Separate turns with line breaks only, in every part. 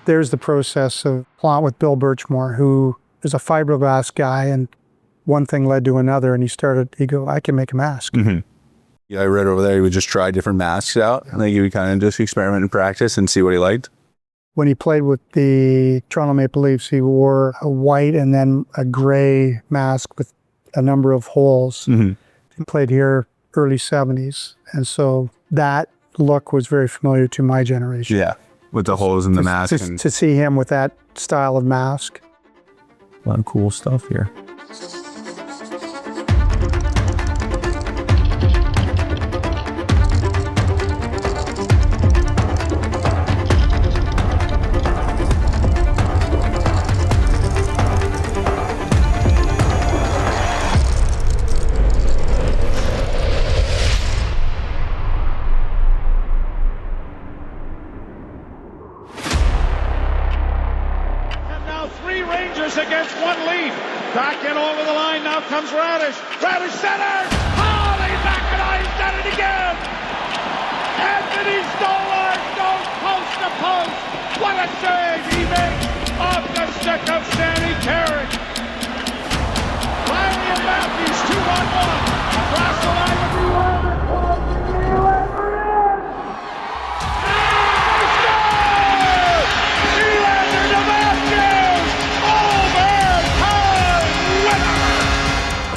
there's the process of plot with Bill Birchmore, who is a fiberglass guy, and one thing led to another, and he go, I can make a mask.
Mm-hmm. Yeah, I read over there he would just try different masks out. Like he would kind of just experiment and practice and see what he liked.
When he played with the Toronto Maple Leafs, he wore a white and then a gray mask with a number of holes.
Mm-hmm.
He played here early 70s. And so that look was very familiar to my generation.
Yeah, with the holes in the mask.
To see him with that style of mask.
A lot of cool stuff here.
Against one Leaf. Back in over the line. Now comes Radish. Radish center. Oh, they back it on. He's done it again. Anthony Stolarz goes post to post. What a save he makes off the stick of Sandy Carrick. Riley and Matthews 2-on-1. Across the line with Nylander.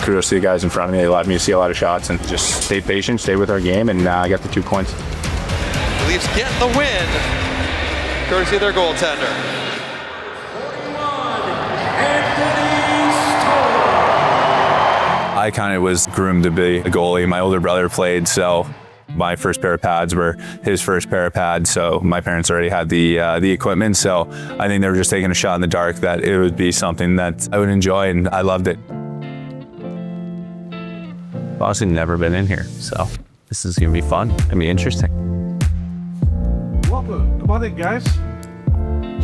Kudos to the guys in front of me. They allowed me to see a lot of shots and just stay patient, stay with our game, and I got the 2 points.
The Leafs get the win, courtesy of their goaltender.
I kind of was groomed to be a goalie. My older brother played, so my first pair of pads were his first pair of pads, so my parents already had the equipment, so I think they were just taking a shot in the dark that it would be something that I would enjoy, and I loved it.
I've honestly never been in here, so this is gonna be fun. It's gonna be interesting.
Welcome. Come on in, guys.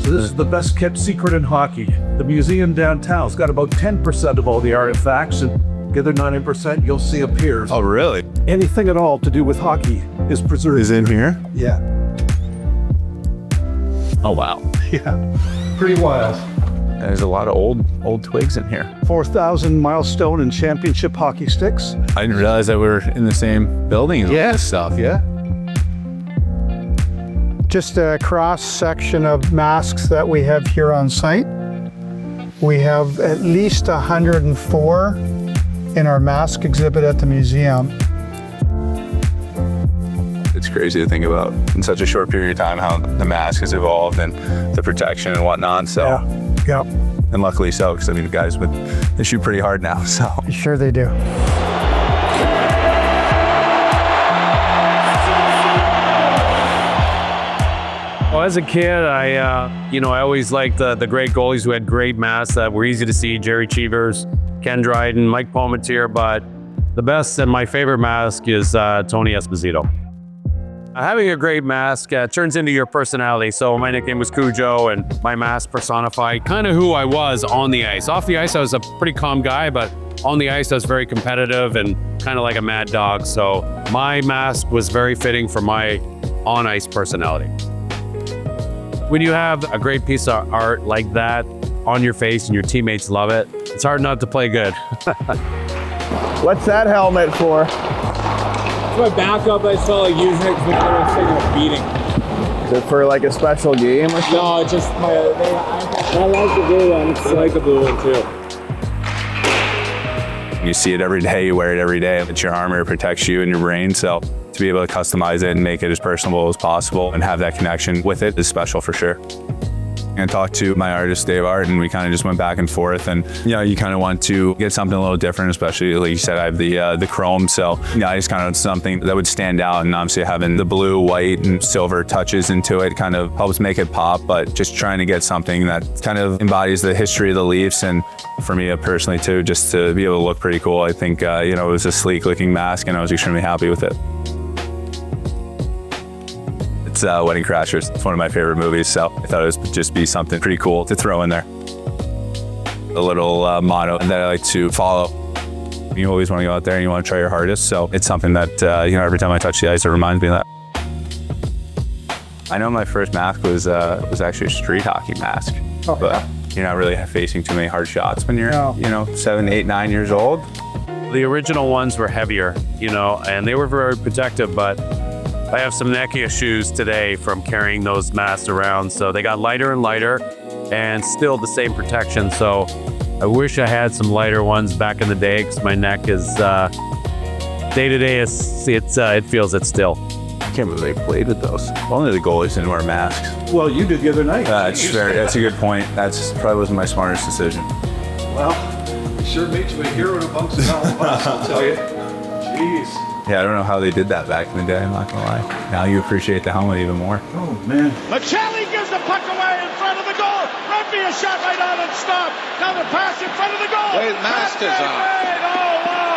So this is the best kept secret in hockey. The museum downtown's got about 10% of all the artifacts, and the other 90% you'll see up here.
Oh, really?
Anything at all to do with hockey is preserved.
Is in here?
Yeah.
Oh, wow.
Yeah. Pretty wild.
There's a lot of old twigs in here.
4,000 milestone and championship hockey sticks.
I didn't realize that we were in the same building as all this stuff.
Yeah.
Just a cross section of masks that we have here on site. We have at least 104 in our mask exhibit at the museum.
It's crazy to think about in such a short period of time how the mask has evolved and the protection and whatnot. So,
yeah.
And luckily so, because I mean, the guys they shoot pretty hard now. So
sure they do.
Well, as a kid, I always liked the great goalies who had great masks that were easy to see. Jerry Cheevers, Ken Dryden, Mike Palmetier, but the best and my favorite mask is Tony Esposito. Having a great mask turns into your personality. So my nickname was Cujo, and my mask personified kind of who I was on the ice. Off the ice, I was a pretty calm guy, but on the ice, I was very competitive and kind of like a mad dog. So my mask was very fitting for my on-ice personality. When you have a great piece of art like that on your face and your teammates love it, it's hard not to play good.
What's that helmet for?
My backup, I felt like using it because my brother was taking a beating.
Is it for like a special game or something?
No, it's just I like the blue one. I like the blue one too.
you see it every day, you wear it every day. It's your armor, it protects you and your brain. So to be able to customize it and make it as personable as possible and have that connection with it is special for sure. And talked to my artist, Dave Art, and we kind of just went back and forth. And, you know, you kind of want to get something a little different, especially, like you said, I have the chrome. So, you know, I just kind of something that would stand out. And obviously having the blue, white, and silver touches into it kind of helps make it pop. But just trying to get something that kind of embodies the history of the Leafs. And for me personally, too, just to be able to look pretty cool. I think, you know, it was a sleek looking mask and I was extremely happy with it. It's Wedding Crashers. It's one of my favorite movies, so I thought it would just be something pretty cool to throw in there. A little motto that I like to follow. You always want to go out there and you want to try your hardest, so it's something that, you know, every time I touch the ice, it reminds me of that. I know my first mask was actually a street hockey mask, but you're not really facing too many hard shots when you're, 7, 8, 9 years old.
The original ones were heavier, and they were very protective, but I have some neck issues today from carrying those masks around. So they got lighter and lighter and still the same protection. So I wish I had some lighter ones back in the day because my neck is, day to day, it feels it still.
I can't believe they played with those. Only the goalies didn't wear masks.
Well, you did the other night.
That's a good point. That's probably wasn't my smartest decision.
Well, it sure made you a hero amongst the bus, I'll tell you. Jeez.
Yeah, I don't know how they did that back in the day, I'm not gonna lie. Now you appreciate the helmet even more.
Oh, man.
Michelli gives the puck away in front of the goal. Rugby a shot right on and stop. Now the pass in front of the goal.
Wade mask is on.
Oh, wow.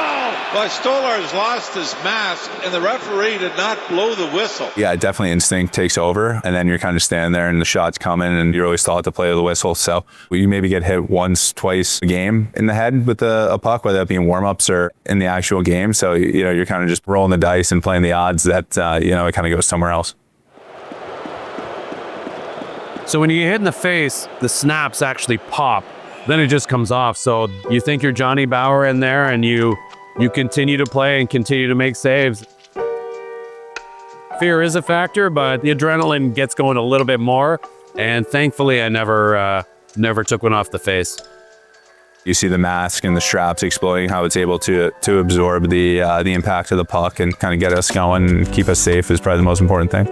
But Stolarz lost his mask, and the referee did not blow the whistle.
Yeah, definitely instinct takes over, and then you're kind of standing there and the shot's coming and you're always taught to play with the whistle. So you maybe get hit once, twice a game in the head with a puck, whether that be in warm-ups or in the actual game. So, you're kind of just rolling the dice and playing the odds that, it kind of goes somewhere else.
So when you get hit in the face, the snaps actually pop. Then it just comes off. So you think you're Johnny Bauer in there and you continue to play and continue to make saves. Fear is a factor, but the adrenaline gets going a little bit more. And thankfully, I never took one off the face.
You see the mask and the straps exploding, how it's able to absorb the impact of the puck and kind of get us going and keep us safe is probably the most important thing.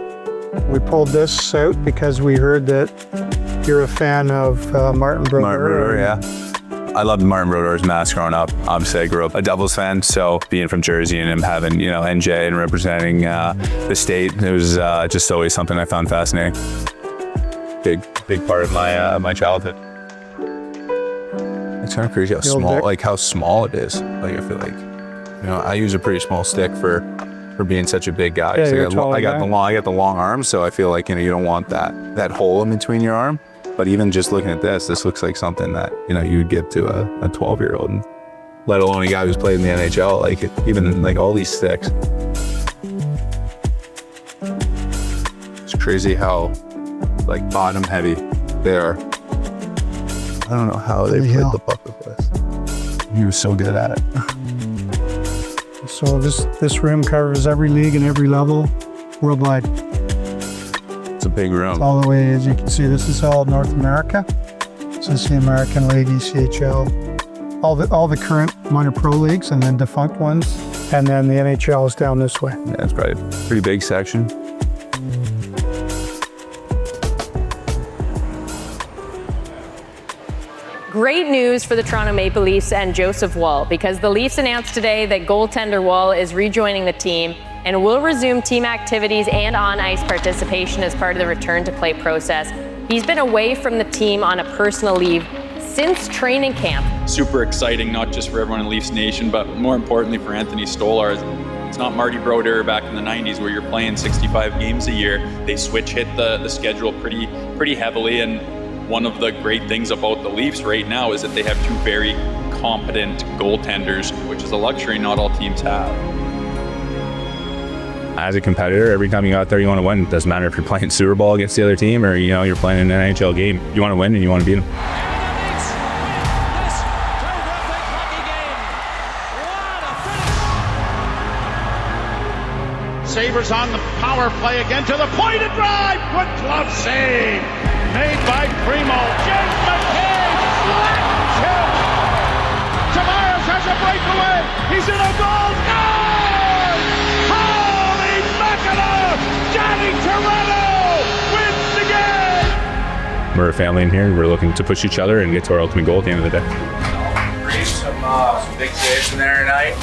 We pulled this out because we heard that you're a fan of Martin Brodeur.
Martin Brodeur, yeah. I loved Martin Brodeur's mask growing up. Obviously, I grew up a Devils fan, so being from Jersey and him having, NJ and representing the state, it was just always something I found fascinating. Big part of my childhood. It's kind of crazy how small it is. Like, I feel like, I use a pretty small stick for being such a big guy.
Yeah,
So I got the long arms, so I feel like, you don't want that hole in between your arm. But even just looking at this looks like something that, you would give to a 12-year-old, and let alone a guy who's played in the NHL, even all these sticks. It's crazy how, bottom heavy they are. I don't know how they played the puck with this. He was so good at it.
So this room covers every league and every level worldwide.
It's a big room.
All the way, as you can see, this is all North America. This is the American League, ECHL, all the current minor pro leagues and then defunct ones. And then the NHL is down this way.
Yeah, it's probably a pretty big section.
Great news for the Toronto Maple Leafs and Joesph Woll, because the Leafs announced today that goaltender Woll is rejoining the team and will resume team activities and on-ice participation as part of the return-to-play process. He's been away from the team on a personal leave since training camp.
Super exciting, not just for everyone in Leafs Nation, but more importantly for Anthony Stolarz. It's not Marty Brodeur back in the 90s where you're playing 65 games a year. They switch hit the schedule pretty heavily, and one of the great things about the Leafs right now is that they have two very competent goaltenders, which is a luxury not all teams have.
As a competitor, every time you go out there, you want to win. It doesn't matter if you're playing Super Bowl against the other team or, you're playing an NHL game. You want to win and you want to beat them.
Sabres on the power play again to the point and drive. Good glove save made by Primo. James McKay slapped him. Tavares has a breakaway. He's in a goal. Goal! Holy mackerel! Johnny Toronto wins the game.
We're a family in here. We're looking to push each other and get to our ultimate goal at the end of the day.
Some big saves in there tonight.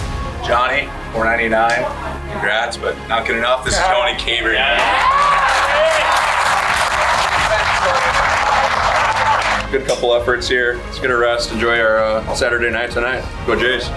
Johnny, $4.99. Congrats, but not good enough. This is Tony Caver. Good couple efforts here. Let's get a rest. Enjoy our Saturday night tonight. Go Jays.